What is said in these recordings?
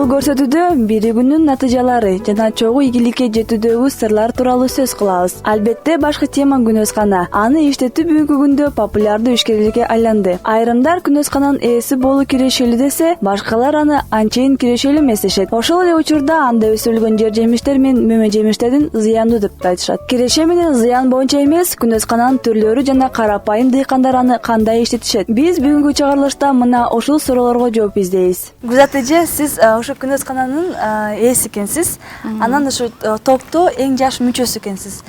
көрсөтүүдө биригүүнүн натыйжалары жана чогуу ийгиликке жетүүдөгү сырлар тууралуу сөз кылабыз. Албетте башкы тема күнөскана. Аны иштетүү бүгүнкү күндө популярдуу ишкерликке айланды. Айрымдар күнөскананын ээси болуу кирешелүү десе, башкалар аны анчейин кирешелүү эмес дешет. Ошол эле учурда анда өсүрүлгөн жер жемиштер менен мөмө жемиштердин зыяндуу деп айтышат. Киреше менен зыян боюнча эмес, күнөскананын түрлөрү жана карапайым дыйкандар аны кандай иштетишет. Биз бүгүнкү чыгарылышта мына ушул суроолорго жооп издейбиз. Гүзат эже, сиз ошо күнөскананын ээси экенсиз. Анан ошо топто эң жаш мүчөсү экенсиз.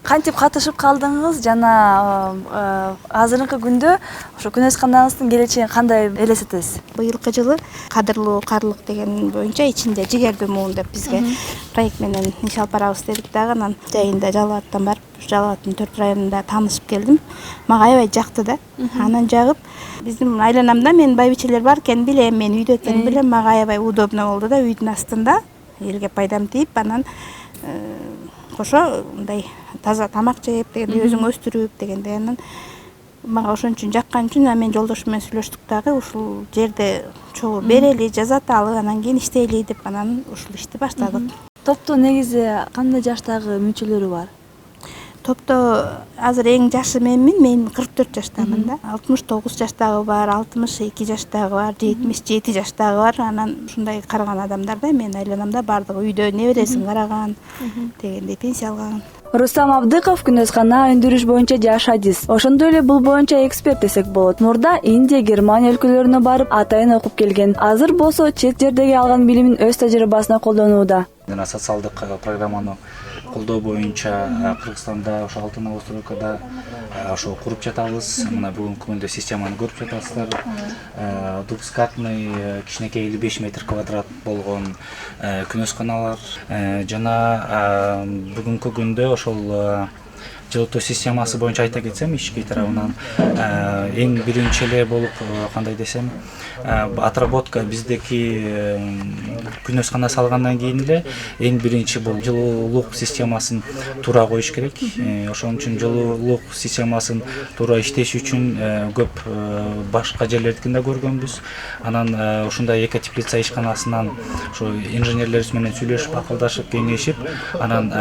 Кантип катышып калдыңыз жана азыркы күндө ошо күнөсканаңыздын келечегин кандай элестетесиз? Быйылкы жылы кадырлуу карлык деген боюнча ичинде жигерди муун деп бизге проект менен иш алып барабыз дедик дагы. Анан жайында Жалал абадтан барып, Жалал абадтын 4 районунда таанышып келдим. Мага аябай жакты да. Анан жагып, биздин айланамда мен байбичелер бар экенин билем, мен үйдө экенин билем. Мага аябай удобно болду да, үйдүн астында элге пайдам тийип, анан кошо мындай таза тамак жеп дегенде, өзүң өстүрүп дегенде, анан мага ошон үчүн жаккан үчүн мен жолдошум менен сүйлөштүк дагы, ушул жерде чогуу берели, жазаталы, анан кийин иштейли деп анан ушул ишти баштадык. Топто негизи кандай жаштагы мүчөлөрү бар? Топто азыр эң жашы мен 44 жаштамын да. 69 жаштагы бар, 62 жаштагы бар, 77 жаштагы бар. Анан ушундай караган адамдар да, мен айланамда бардыгы үйдө небересин караган, дегендей пенсия алган. Рустам Абдыков күнөскана өндүрүш боюнча жаш адис. Ошондой эле бул боюнча эксперт десек болот. Мурда Индия, Германия өлкөлөрүнө барып атайын окуп келген. Азыр болсо чет жердеги алган билимин өз тажрыйбасына колдонууда. Социалдык программаны колдоо боюнча Кыргызстанда ошо алтын новостройкада ошо куруп жатабыз. Мына бүгүнкү күндө системаны көрүп жатасыздар. Двускатный кичинекей 55 метр квадрат болгон күнөсканалар жана бүгүнкү күндө ошол жылытуу системасы боюнча айта кетсем, ички тарабынан эң биринчи эле болуп кандай десем, отработка биздеки күнөскана салгандан кийин эле эң биринчи бул жылуулук системасын туура коюш керек. Ошон үчүн жылуулук системасын туура иштеш үчүн көп башка жерлердикин да көргөнбүз. Анан ушундай эко теплица ишканасынан ошо инженерлерибиз менен сүйлөшүп, акылдашып, кеңешип, анан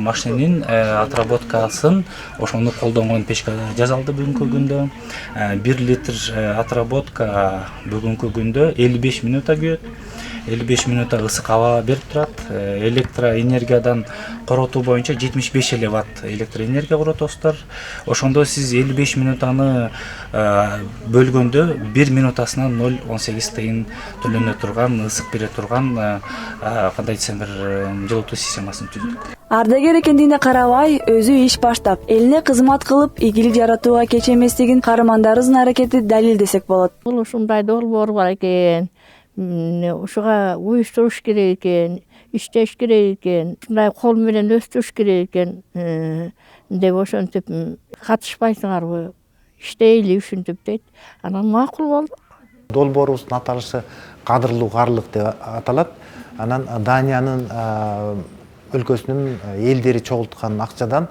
машиненин отработкасын ошону колдонгон печка жасалды бүгүнкү күндө. 1 литр отработка бүгүнкү күндө 55 минутта күйөт. 55 минутта ысык аба берип турат. Электроэнергиядан коротуу боюнча 75 эле ватт электроэнергия коротосуздар. Ошондо сиз 55 минутаны бөлгөндө 1 минутасына 0,18 тыйын төлөнө турган, ысык бере турган кандай десем бир жылытуу системасын түздүк. Ардагер экендигине карабай, өзү иш баштап, элине кызмат кылып, ийгилик жаратууга кеч эместигин каармандарыбыздын аракети далил десек болот. Бул ушундай долбоор бар экен, ушуга уюштуруш керек экен, иштеш керек экен, ушундай кол менен өстүрүш керек экен деп ошентип катышпайсыңарбы, иштейли ушинтип дейт. Анан макул болду. Долбоорубуздун аталышы кадырлуу карлык деп аталат. Анан Даниянын өлкөсүнүн элдери чогулткан акчадан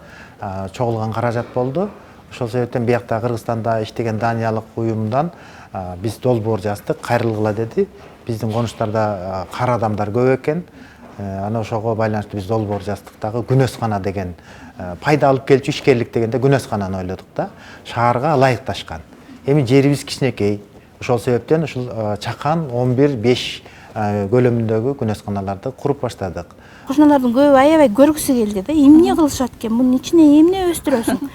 чогулган каражат болду. Ошол себептен биякта Кыргызстанда иштеген Даниялык уюмундан биз долбоор жаздык, кайрылгыла деди. Биздин конуштарда кара адамдар көп экен. Ана ошого байланыштуу биз долбоор жаздык дагы. Күнөскана деген пайда алып келчү ишкерлик дегенде күнөскананы ойлодук да. Шаарга ылайыкташкан. Эми жерибиз кичинекей. Ошол себептен ушул чакан 11-5 көлөмүндөгү күнөсканаларды куруп баштадык. Кошуналардын көбү аябай көргүсү келди да, эмне кылышат экен, мунун ичине эмне өстүрөсүң,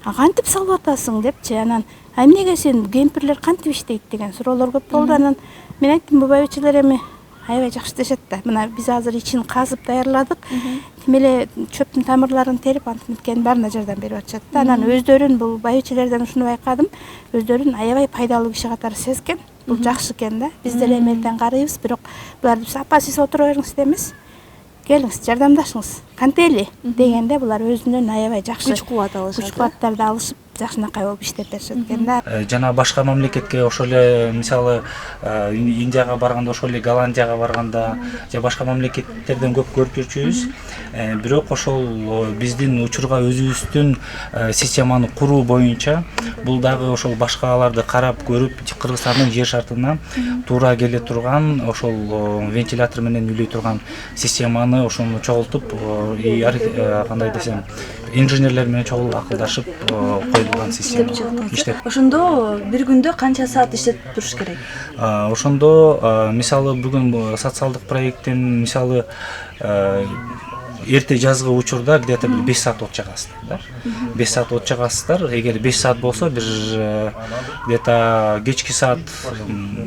кантип салып атасың депчи. Анан эмнеге сен кемпирлер кантип иштейт деген суроолор көп болду. Анан мен айттым, бу байбичелер эми аябай жакшы дешет да. Мына биз азыр ичин казып даярладык. Тим эле чөптүн тамырларын терип, антип баарына жардам берип атышат да. Анан өздөрүн, бул байбичелерден ушуну байкадым, өздөрүн аябай пайдалуу киши катары сезген. Бул жакшы экен да. Биз деле эмелден карыйбыз, бирок булар апа сиз отура бериңиз демес. Келиңиз, жардамдашыңыз, кантели дегенде булар өзүнөн аябай жакшы Күч-кубат алышат. Күч-кубаттарды алышып, жакшынакай болуп иштеп беришет экен да. Жана башка мамлекетке ошол эле мисалы Индияга барганда, ошол эле Голландияга барганда же башка мамлекеттерден көп көрүп жүрчүбүз. Бирок ошол биздин учурга өзүбүздүн системаны куруу боюнча бул дагы ошол башкаларды карап көрүп, Кыргызстандын жер шартына туура келе турган ошол вентилятор менен үйлөй турган системаны ошону чогултуп, кандай десем, инженерлер менен чогулуп акылдашып коюлган система иштеп. Ошондо бир күндө канча саат иштетип туруш керек? Ошондо мисалы бүгүн социалдык проекттин мисалы эрте жазгы учурда где-то 5 саат от жагасыздар да. 5 саат от жагасыздар. Эгер 5 саат болсо, бир где-то кечки саат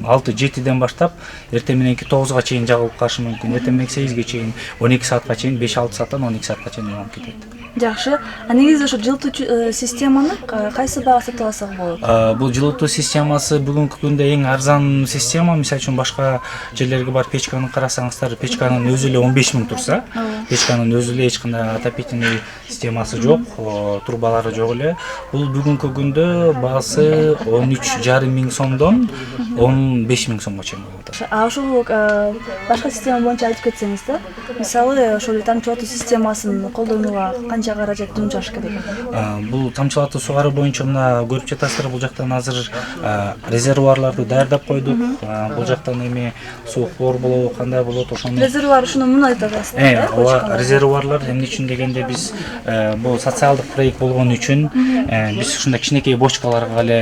6-7ден баштап эртең мененки 9га чейин жагылып калышы мүмкүн. Эртең мененки 8ге чейин, 12 саатка чейин, 5-6 сааттан 12 саатка чейин жанып кетет. Жакшы. Негизи ошо жылытуу системаны кайсы баага сатып алсак болот? Бул жылытуу системасы бүгүнкү күндө эң арзан система. Мисалы үчүн башка жерлерге барып печканы карасаңыздар, печканын өзү эле 15 миң турса, печканын өзү эле эч кандай отопительный системасы жок, трубалары жок эле. Бул бүгүнкү күндө баасы 13,5 миң сомдон 15 миң сомго чейин болуп атат. Ошол башка система боюнча айтып кетсеңиз да. Мисалы, ошол тамчылатуу системасын колдонууга канча каражат жумшаш керек? Бул тамчылатуу сугаруу боюнча мына көрүп жатасыздар, бул жактан азыр резервуарларды даярдап койдук. Бул жактан эми суу хлор болобу, кандай болот, ошону Резервуар ушуну муну айтып атасыздар. Ооба, резервуарлар эмне үчүн дегенде биз бул социалдык проект болгон үчүн биз ушундай кичинекей бочкаларга эле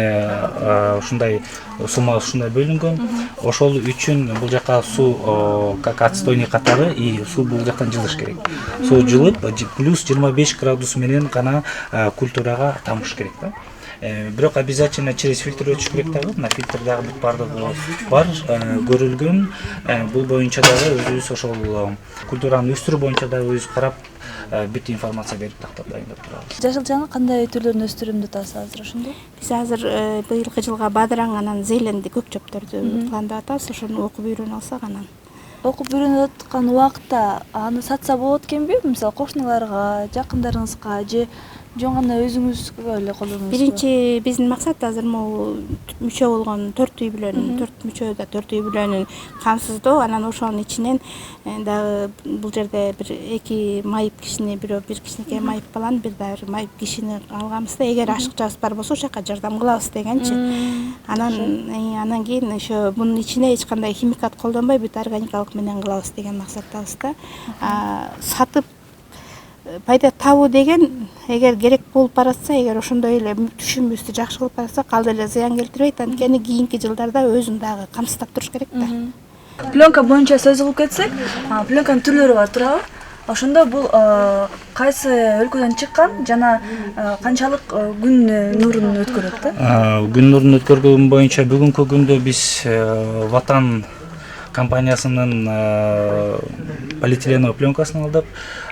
ушундай сумма ушундай бөлүнгөн. Ошол үчүн бул жака суу как отстойный катары и суу бул жактан жылыш керек. Суу жылып плюс 25 градус менен гана культурага тамыш керек да. Бирок обязательно через фильтр өтүш керек дагы. Мына фильтр дагы бүт бардыгы бар, көрүлгөн. Бул боюнча дагы өзүбүз ошол культураны өстүрүү боюнча дагы өзүбүз карап бүт информация берип тактап дайындап турабыз. Жашылчаны кандай түрлөрүн өстүрүмдү атасыз азыр ошондо? Биз азыр быйылкы жылга бадыраң анан зеленди көк чөптөрдү пландап атабыз. Ошону окуп үйрөнүп алсак анан. Окуп үйрөнүп аткан убакытта аны сатса болот экенби? Мисалы кошуналарга, жакындарыңызга же жөн гана өзүңүзгө эле колдоносузбу? Биринчи биздин максат азыр могу мүчө болгон 4 үй бүлөнүн, 4 мүчө да 4 үй бүлөнүн камсыздоо. Анан ошонун ичинен дагы бул жерде бир 2 майып кишини, бирөө бир кичинекей майып баланы, бир дагы майып кишини алганбызда, эгер ашыкчабыз бар болсо ошол жака жардам кылабыз дегенчи. Анан кийин ошо бунун ичине эч кандай химикат колдонбой бүт органикалык менен кылабыз деген максаттабыз да. Сатып пайда табуу деген эгер керек болуп баратса, эгер ошондой эле түшүмүбүздү жакшы кылып баратсак, ал деле зыян келтирбейт. Анткени кийинки жылдарда өзүн дагы камсыздап туруш керек да. Пленка боюнча сөз кылып кетсек, пленканын түрлөрү бар туурабы? Ошондо бул кайсы өлкөдөн чыккан жана канчалык күн нурун өткөрөт да? Күн нурун өткөргөн боюнча бүгүнкү күндө биз Ватан компаниясынын полиэтиленовый пленкасын алдык.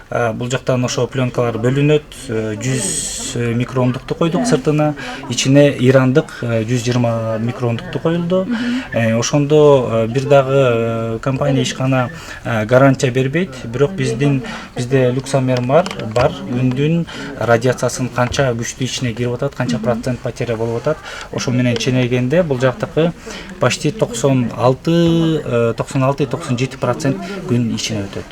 Бул жактан ошо пленкалар бөлүнөт. 100 микроомдукту койдук сыртына, ичине ирандык 120 микроомдукту коюлду. Ошондо бир дагы компания ишкана гарантия бербейт, бирок бизде люксомер бар, күндүн радиациясын канча күчтүү ичине кирип атат, канча процент потеря болуп атат. Ошо менен ченегенде бул жактыкы почти 96-97% күн ичине өтөт.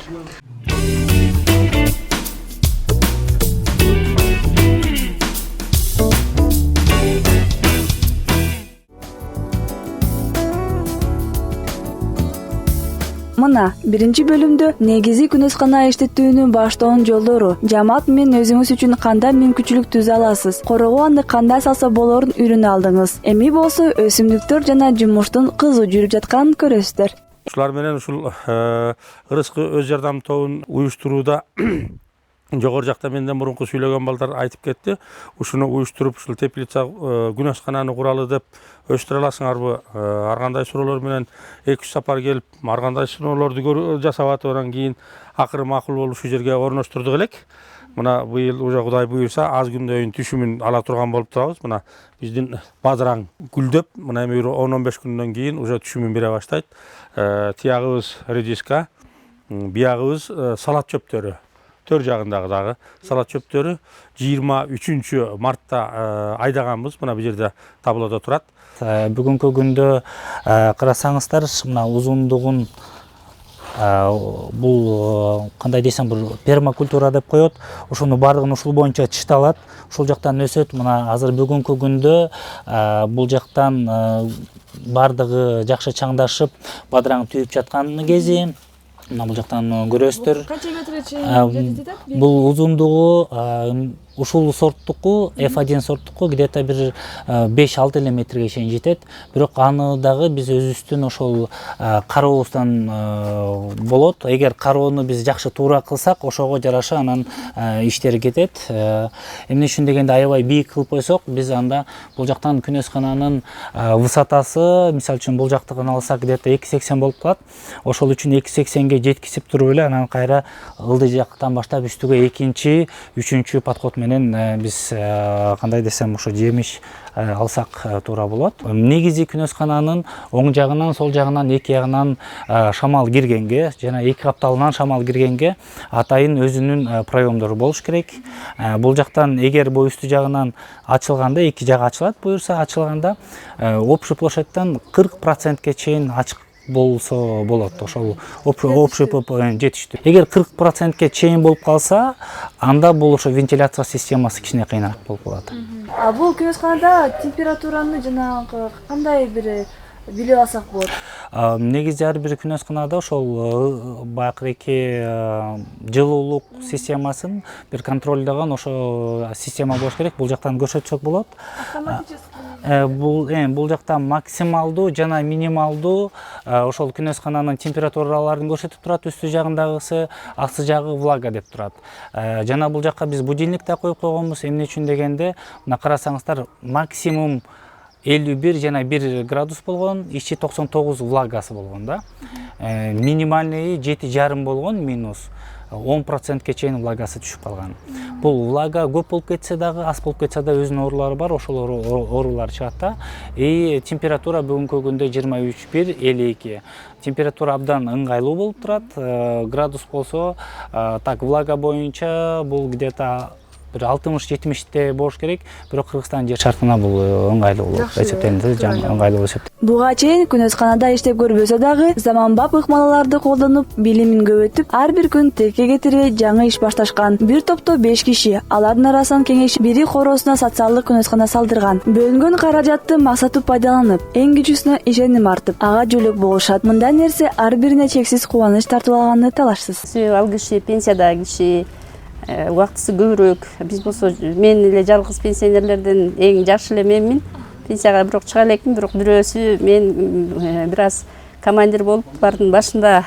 Мына биринчи бөлүмдө негизи күнөзкана иштетүүнүн баштоон жолдору, жамаат менен өзүңүз үчүн кандай мүмкүнчүлүк түзө аласыз, коргоонду кандай салса болорун үйрөнө алдыңыз. Эми болсо өсүмдүктөр жана жумуштун кызуу жүрүп жатканын көрөсүздөр. Ушулар менен ушул ырыскы өз жардам тобун уюштурууда жогору жакта менден мурунку сүйлөгөн балдар айтып кетти. Ушуну уюштуруп, ушул теплица күнөзкананы куралы деп өстүрө аласыңарбы? Ар кандай суроолор менен 2-3 сапар келип, ар кандай сыноолорду жасап атып, анан кийин акыры макул болуп ушул жерге орноштурдук элек. Мына быйыл уже Кудай буюрса аз күндөйүн түшүмүн ала турган болуп турабыз. Мына биздин бадыраң гүлдөп, мына эми 10-15 күндөн кийин уже түшүмүн бере баштайт. Тиягыбыз редиска, биягыбыз салат чөптөрү. чөптөр жагындагы дагы салат чөптөрү 23 мартта айдаганбыз. Мына бул жерде таблодо турат. Бүгүнкү күндө карасаңыздар, мына узундугун бул кандай десем, бул пермакультура деп коет. Ошону бардыгын ушул боюнча чышталат, ушул жактан өсөт. Мына азыр бүгүнкү күндө бул жактан бардыгы жакшы чаңдашып, бадыраң түйүп жаткан кези. Мына бул жактан көрөсүздөр. Канча метрге чейин жетет? Бул узундугу ушул сорттуку, F1 сорттуку где-то бир 5-6 метрге чейин жетет. Бирок аны дагы биз өзүбүздүн ошол карообуздан болот. Эгер кароону биз жакшы туура кылсак, ошого жараша анан иштер кетет. Эмне үчүн дегенде, аябай бийик кылып койсок, биз анда бул жактан күнөскананын высотасы, мисалы үчүн бул жактыгын алсак, где-то 280 болуп калат. Ошол үчүн 280ге жеткизип туруп эле, анан кайра ылдый жактан баштап үстүгө экинчи, үчүнчү подход менен биз кандай десем, ошо жемиш алсак туура болот. Негизи күнөскананын оң жагынан, сол жагынан, эки ягынан шамал киргенге жана эки капталынан шамал киргенге атайын өзүнүн проемдору болуш керек. Бул жактан эгер бул үстү жагынан ачылганда, эки жагы ачылат, буюрса ачылганда общий площадьтан 40%ке чейин ачык болсо болот. Ошол общий жетиштүү. Эгер 40%ке чейин болуп калса, анда бул ошо вентиляция системасы кичине кыйыныраак болуп калат. Бул күнөсканада температураны жанагы кандай бир билип алсак болот? Негизи ар бир күнөсканада ошол байкырки жылуулук системасын бир контролдогон ошо система болуш керек. Бул жактан көрсөтсөк болот. Бул жакта максималдуу жана минималдуу ошол күнөскананын температураларын көрсөтүп турат. Үстү жагындагысы, асты жагы влага деп турат. Жана бул жакка биз будильник да коюп койгонбуз. Эмне үчүн дегенде, мына карасаңыздар, максимум 51 жана 1 градус болгон, ичи 99 влагасы болгон да. Минимальный 7,5 болгон, минус 10%ке чейин влагасы түшүп калган. Бул влага көп болуп кетсе дагы, аз болуп кетсе да өзүнүн оорулары бар, ошол оорулар чыгат да. Температура бүгүнкү күндө 23,1-52. Температура абдан ыңгайлуу болуп турат. Градус болсо, так влага боюнча бул где-то 60-70 болуш керек, бирок Кыргызстан жер шартына бул ыңгайлуу болуп эсептелинди, ыңгайлуу болуп эсептелинди. Буга чейин күнөсканада иштеп көрбөсө дагы, заманбап ыкмаларды колдонуп, билимин көбөйтүп, ар бир күн тилке кетирбей жаңы иш башташкан. Бир топто 5 киши, алардын арасынан кеңешип, бири коросуна социалдык күнөскана салдырган. Бөлүнгөн каражатты максаттуу пайдаланып, эң кичүүсүнө ишеним артып, ага жөлөк болушат. Мындай нерсе ар бирине чексиз кубаныч тартып алганы талашсыз. Ал киши пенсияда киши, убактысы көбүрөөк. Биз болсо, мен эле жалгыз пенсионерлерден эң жаш эле менмин. Пенсияга бирок чыга элекмин, бирок бирөөсү мен бир аз командир болуп, бардын башында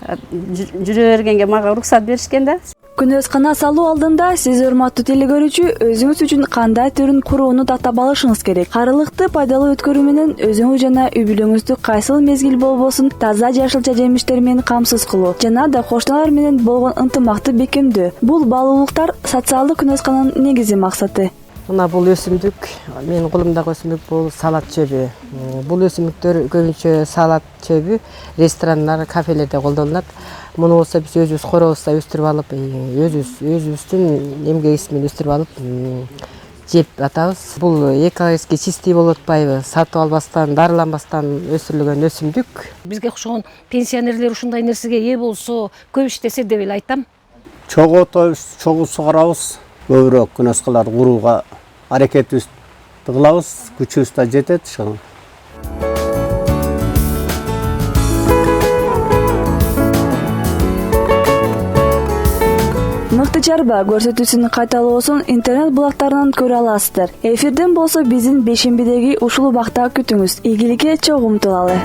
жүрө бергенге мага уруксат беришкен да. Күнөскана салуу алдында сиз, урматтуу телекөрүүчү, өзүңүз үчүн кандай түрүн курууну тактап алышыңыз керек. Карылыкты пайдалуу өткөрүү менен өзүңүз жана үй бүлөңүздү кайсыл мезгил болбосун таза жашылча жемиштер менен камсыз кылуу жана да коштолор менен болгон ынтымакты бекемдөө. Бул баалуулуктар социалдык күнөскананын негизи максаты. Мына бул өсүмдүк, менин колумдагы өсүмдүк бул салат чөбү. Бул өсүмдүктөр көбүнчө салат чөбү ресторандар, кафелерде колдонулат. Муну болсо биз өзүбүз коробузда өстүрүп алып, өзүбүздүн эмгегибиз менен өстүрүп алып жеп атабыз. Бул экологически чистый болуп атпайбы? Сатып албастан, дарыланбастан өсүрүлгөн өсүмдүк. Бизге окшогон пенсионерлер ушундай нерсеге ээ болсо, көп иштесе деп эле айтам. Чогуу отойбуз, чогуу сугарабыз. Көбүрөөк күнөскаларды курууга аракетибизди кылабыз, күчүбүз да жетет ошого. Мыкты чарба көрсөтүүсүнүн кайталоосун интернет булактарынан көрө аласыздар. Эфирден болсо биздин бейшембидеги ушул убакта күтүңүз. Ийгиликке чогуу умтулалы.